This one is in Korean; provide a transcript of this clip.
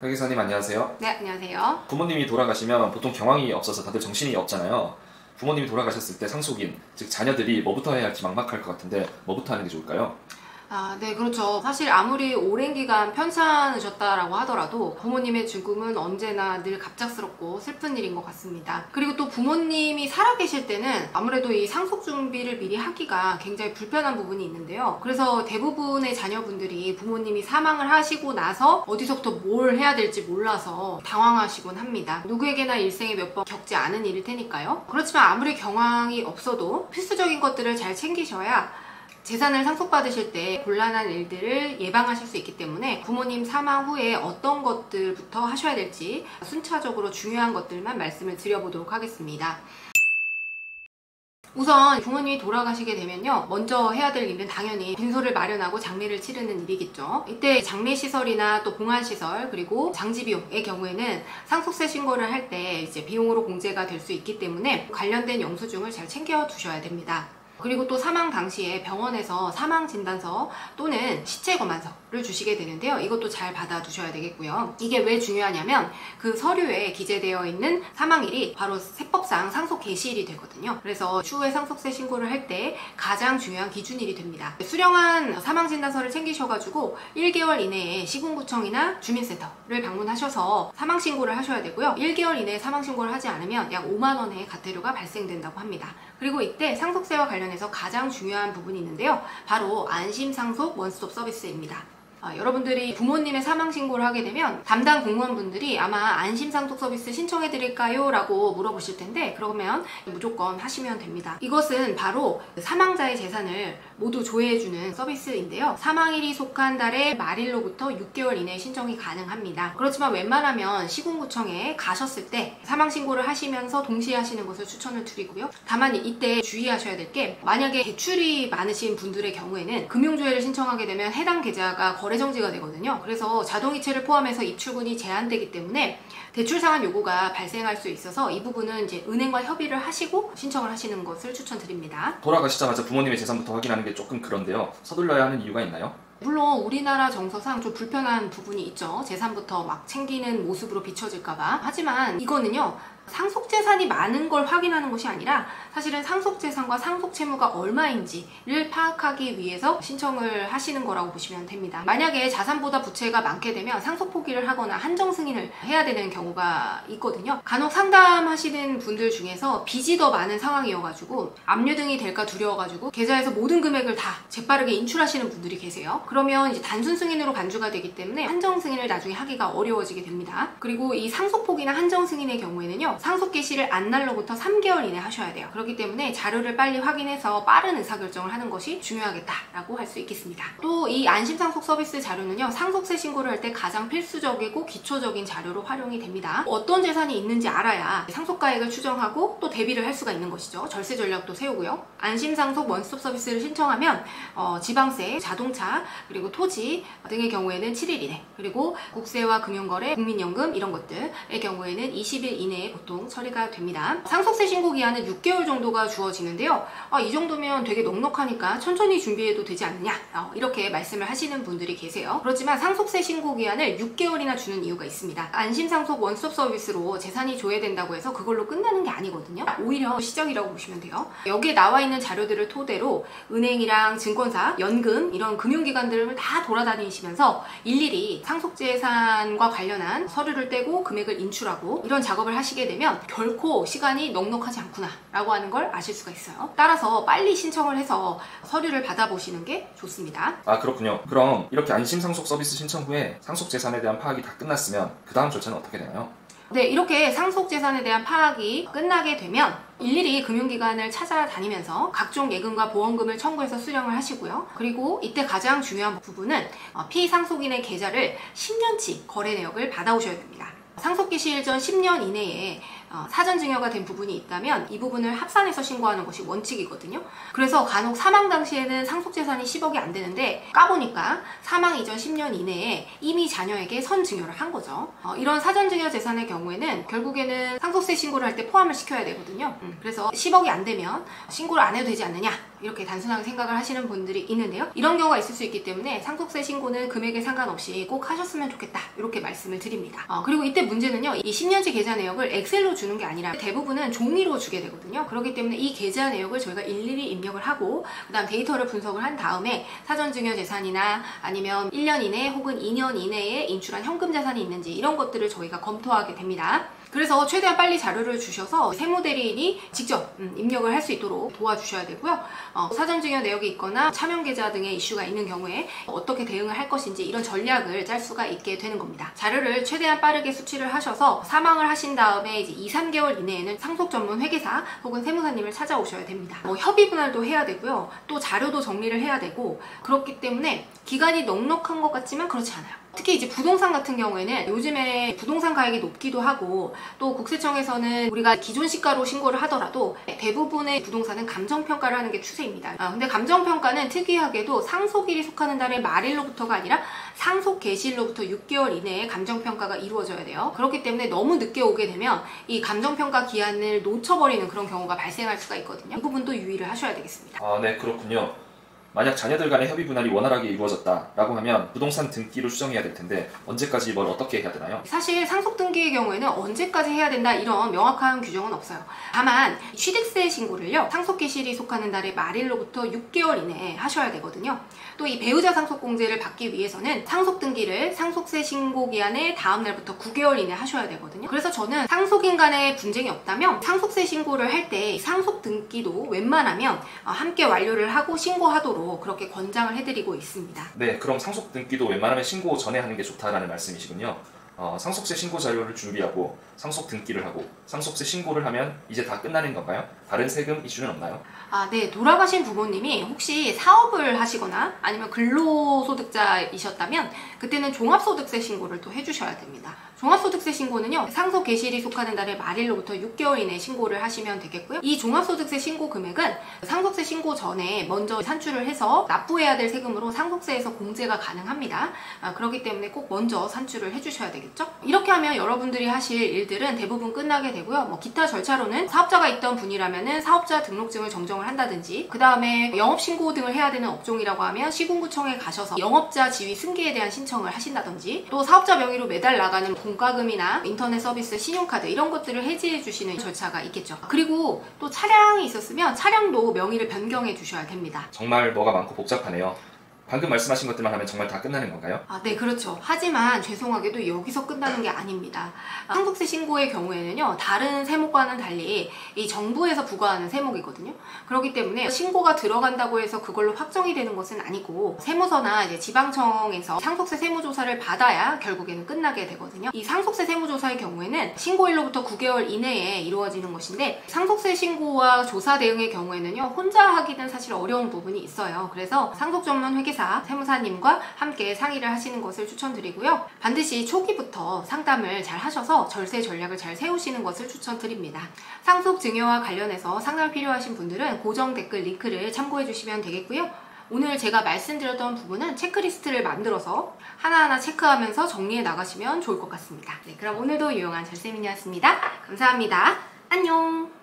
회계사님 안녕하세요. 네, 안녕하세요. 부모님이 돌아가시면 보통 경황이 없어서 다들 정신이 없잖아요. 부모님이 돌아가셨을 때 상속인, 즉 자녀들이 뭐부터 해야 할지 막막할 것 같은데 뭐부터 하는 게 좋을까요? 네, 그렇죠. 사실 아무리 오랜 기간 편찮으셨다라고 하더라도 부모님의 죽음은 언제나 늘 갑작스럽고 슬픈 일인 것 같습니다. 그리고 또 부모님이 살아계실 때는 아무래도 이 상속 준비를 미리 하기가 굉장히 불편한 부분이 있는데요. 그래서 대부분의 자녀분들이 부모님이 사망을 하시고 나서 어디서부터 뭘 해야 될지 몰라서 당황하시곤 합니다. 누구에게나 일생에 몇 번 겪지 않은 일일 테니까요. 그렇지만 아무리 경황이 없어도 필수적인 것들을 잘 챙기셔야 재산을 상속받으실 때 곤란한 일들을 예방하실 수 있기 때문에 부모님 사망 후에 어떤 것들부터 하셔야 될지 순차적으로 중요한 것들만 말씀을 드려보도록 하겠습니다. 우선 부모님이 돌아가시게 되면요, 먼저 해야 될 일은 당연히 빈소를 마련하고 장례를 치르는 일이겠죠. 이때 장례시설이나 또 봉안시설 그리고 장지비용의 경우에는 상속세 신고를 할 때 이제 비용으로 공제가 될 수 있기 때문에 관련된 영수증을 잘 챙겨 두셔야 됩니다. 그리고 또 사망 당시에 병원에서 사망진단서 또는 시체검안서를 주시게 되는데요. 이것도 잘 받아두셔야 되겠고요. 이게 왜 중요하냐면 그 서류에 기재되어 있는 사망일이 바로 세법상 상속 개시일이 되거든요. 그래서 추후에 상속세 신고를 할 때 가장 중요한 기준일이 됩니다. 수령한 사망진단서를 챙기셔가지고 1개월 이내에 시군구청이나 주민센터를 방문하셔서 사망신고를 하셔야 되고요. 1개월 이내에 사망신고를 하지 않으면 약 5만 원의 과태료가 발생된다고 합니다. 그리고 이때 상속세와 관련해서 가장 중요한 부분이 있는데요. 바로 안심상속 원스톱 서비스입니다. 여러분들이 부모님의 사망 신고를 하게 되면 담당 공무원분들이 아마 안심상속 서비스 신청해 드릴까요? 라고 물어보실 텐데, 그러면 무조건 하시면 됩니다. 이것은 바로 사망자의 재산을 모두 조회해주는 서비스인데요. 사망일이 속한 달의 말일로부터 6개월 이내에 신청이 가능합니다. 그렇지만 웬만하면 시군구청에 가셨을 때 사망 신고를 하시면서 동시에 하시는 것을 추천을 드리고요. 다만 이때 주의하셔야 될 게, 만약에 대출이 많으신 분들의 경우에는 금융조회를 신청하게 되면 해당 계좌가 거래정지가 되거든요. 그래서 자동이체를 포함해서 입출금이 제한되기 때문에 대출 상환 요구가 발생할 수 있어서 이 부분은 이제 은행과 협의를 하시고 신청을 하시는 것을 추천드립니다. 돌아가시자마자 부모님의 재산부터 확인하는 게 조금 그런데요. 서둘러야 하는 이유가 있나요? 물론 우리나라 정서상 좀 불편한 부분이 있죠. 재산부터 막 챙기는 모습으로 비춰질까봐. 하지만 이거는요, 상속재산이 많은 걸 확인하는 것이 아니라 사실은 상속재산과 상속채무가 얼마인지를 파악하기 위해서 신청을 하시는 거라고 보시면 됩니다. 만약에 자산보다 부채가 많게 되면 상속 포기를 하거나 한정 승인을 해야 되는 경우가 있거든요. 간혹 상담하시는 분들 중에서 빚이 더 많은 상황이어가지고 압류등이 될까 두려워가지고 계좌에서 모든 금액을 다 재빠르게 인출하시는 분들이 계세요. 그러면 이제 단순 승인으로 간주가 되기 때문에 한정 승인을 나중에 하기가 어려워지게 됩니다. 그리고 이 상속 포기나 한정 승인의 경우에는요, 상속 개시를 안 날로부터 3개월 이내 하셔야 돼요. 그렇기 때문에 자료를 빨리 확인해서 빠른 의사결정을 하는 것이 중요하겠다라고 할 수 있겠습니다. 또 이 안심상속 서비스 자료는요, 상속세 신고를 할 때 가장 필수적이고 기초적인 자료로 활용이 됩니다. 어떤 재산이 있는지 알아야 상속가액을 추정하고 또 대비를 할 수가 있는 것이죠. 절세 전략도 세우고요. 안심상속 원스톱 서비스를 신청하면 지방세, 자동차, 그리고 토지 등의 경우에는 7일 이내, 그리고 국세와 금융거래, 국민연금 이런 것들의 경우에는 20일 이내에 보통 처리가 됩니다. 상속세 신고 기한은 6개월 정도가 주어지는데요. 이 정도면 되게 넉넉하니까 천천히 준비해도 되지 않느냐, 이렇게 말씀을 하시는 분들이 계세요. 그렇지만 상속세 신고 기한을 6개월이나 주는 이유가 있습니다. 안심상속 원스톱 서비스로 재산이 조회된다고 해서 그걸로 끝나는 게 아니거든요. 오히려 시작이라고 보시면 돼요. 여기에 나와 있는 자료들을 토대로 은행이랑 증권사, 연금 이런 금융기관들을 다 돌아다니시면서 일일이 상속재산과 관련한 서류를 떼고 금액을 인출하고 이런 작업을 하시게 되면 결코 시간이 넉넉하지 않구나 라고 하는 걸 아실 수가 있어요. 따라서 빨리 신청을 해서 서류를 받아보시는 게 좋습니다. 그렇군요. 그럼 이렇게 안심상속 서비스 신청 후에 상속재산에 대한 파악이 다 끝났으면 그 다음 절차는 어떻게 되나요? 네, 이렇게 상속재산에 대한 파악이 끝나게 되면 일일이 금융기관을 찾아다니면서 각종 예금과 보험금을 청구해서 수령을 하시고요. 그리고 이때 가장 중요한 부분은 피상속인의 계좌를 10년치 거래 내역을 받아오셔야 됩니다. 상속 개시일 전 10년 이내에 사전 증여가 된 부분이 있다면 이 부분을 합산해서 신고하는 것이 원칙이거든요. 그래서 간혹 사망 당시에는 상속재산이 10억이 안 되는데 까보니까 사망 이전 10년 이내에 이미 자녀에게 선증여를 한 거죠. 이런 사전 증여 재산의 경우에는 결국에는 상속세 신고를 할 때 포함을 시켜야 되거든요. 그래서 10억이 안 되면 신고를 안 해도 되지 않느냐 이렇게 단순하게 생각을 하시는 분들이 있는데요. 이런 경우가 있을 수 있기 때문에 상속세 신고는 금액에 상관없이 꼭 하셨으면 좋겠다, 이렇게 말씀을 드립니다. 그리고 이때 문제는요, 이 10년치 계좌 내역을 엑셀로 주는 게 아니라 대부분은 종이로 주게 되거든요. 그렇기 때문에 이 계좌 내역을 저희가 일일이 입력을 하고 그 다음 데이터를 분석을 한 다음에 사전증여재산이나 아니면 1년 이내 혹은 2년 이내에 인출한 현금 자산이 있는지 이런 것들을 저희가 검토하게 됩니다. 그래서 최대한 빨리 자료를 주셔서 세무대리인이 직접 입력을 할 수 있도록 도와주셔야 되고요. 사전증여 내역이 있거나 차명계좌 등의 이슈가 있는 경우에 어떻게 대응을 할 것인지 이런 전략을 짤 수가 있게 되는 겁니다. 자료를 최대한 빠르게 수치를 하셔서 사망을 하신 다음에 이제 2-3개월 이내에는 상속 전문 회계사 혹은 세무사님을 찾아오셔야 됩니다. 협의 분할도 해야 되고요. 또 자료도 정리를 해야 되고, 그렇기 때문에 기간이 넉넉한 것 같지만 그렇지 않아요. 특히 이제 부동산 같은 경우에는 요즘에 부동산 가액이 높기도 하고, 또 국세청에서는 우리가 기존 시가로 신고를 하더라도 대부분의 부동산은 감정평가를 하는 게 추세입니다. 근데 감정평가는 특이하게도 상속일이 속하는 달의 말일로부터가 아니라 상속 개시일로부터 6개월 이내에 감정평가가 이루어져야 돼요. 그렇기 때문에 너무 늦게 오게 되면 이 감정평가 기한을 놓쳐버리는 그런 경우가 발생할 수가 있거든요. 이 부분도 유의를 하셔야 되겠습니다. 네, 그렇군요. 만약 자녀들 간의 협의 분할이 원활하게 이루어졌다라고 하면 부동산 등기를 수정해야 될 텐데 언제까지 뭘 어떻게 해야 되나요? 사실 상속 등기의 경우에는 언제까지 해야 된다 이런 명확한 규정은 없어요. 다만 취득세 신고를요, 상속 개시일이 속하는 달의 말일로부터 6개월 이내에 하셔야 되거든요. 또 이 배우자 상속 공제를 받기 위해서는 상속 등기를 상속세 신고 기한의 다음 날부터 9개월 이내에 하셔야 되거든요. 그래서 저는 상속인 간에 분쟁이 없다면 상속세 신고를 할 때 상속 등기도 웬만하면 함께 완료를 하고 신고하도록 그렇게 권장을 해드리고 있습니다. 네, 그럼 상속 등기도 웬만하면 신고 전에 하는 게 좋다라는 말씀이시군요. 상속세 신고 자료를 준비하고 상속 등기를 하고 상속세 신고를 하면 이제 다 끝나는 건가요? 다른 세금 이슈는 없나요? 네. 돌아가신 부모님이 혹시 사업을 하시거나 아니면 근로소득자이셨다면 그때는 종합소득세 신고를 또 해주셔야 됩니다. 종합소득세 신고는요, 상속 개시일이 속하는 달의 말일로부터 6개월 이내에 신고를 하시면 되겠고요. 이 종합소득세 신고 금액은 상속세 신고 전에 먼저 산출을 해서 납부해야 될 세금으로 상속세에서 공제가 가능합니다. 그렇기 때문에 꼭 먼저 산출을 해주셔야 되겠죠. 이렇게 하면 여러분들이 하실 일들은 대부분 끝나게 되고요. 기타 절차로는 사업자가 있던 분이라면은 사업자 등록증을 정정을 한다든지, 그 다음에 영업신고 등을 해야 되는 업종이라고 하면 시군구청에 가셔서 영업자 지위 승계에 대한 신청을 하신다든지, 또 사업자 명의로 매달 나가는 공과금이나 인터넷 서비스, 신용카드 이런 것들을 해지해 주시는 절차가 있겠죠. 그리고 또 차량이 있었으면 차량도 명의를 변경해 주셔야 됩니다. 정말 뭐가 많고 복잡하네요. 방금 말씀하신 것들만 하면 정말 다 끝나는 건가요? 네, 그렇죠. 하지만 죄송하게도 여기서 끝나는 게 아닙니다. 상속세 신고의 경우에는요, 다른 세목과는 달리 이 정부에서 부과하는 세목이거든요. 그렇기 때문에 신고가 들어간다고 해서 그걸로 확정이 되는 것은 아니고, 세무서나 이제 지방청에서 상속세 세무조사를 받아야 결국에는 끝나게 되거든요. 이 상속세 세무조사의 경우에는 신고일로부터 9개월 이내에 이루어지는 것인데, 상속세 신고와 조사 대응의 경우에는요, 혼자 하기는 사실 어려운 부분이 있어요. 그래서 상속 전문 회계사 세무사님과 함께 상의를 하시는 것을 추천드리고요. 반드시 초기부터 상담을 잘 하셔서 절세 전략을 잘 세우시는 것을 추천드립니다. 상속 증여와 관련해서 상담 필요하신 분들은 고정 댓글 링크를 참고해 주시면 되겠고요. 오늘 제가 말씀드렸던 부분은 체크리스트를 만들어서 하나하나 체크하면서 정리해 나가시면 좋을 것 같습니다. 네, 그럼 오늘도 유용한 절세미니였습니다. 감사합니다. 안녕!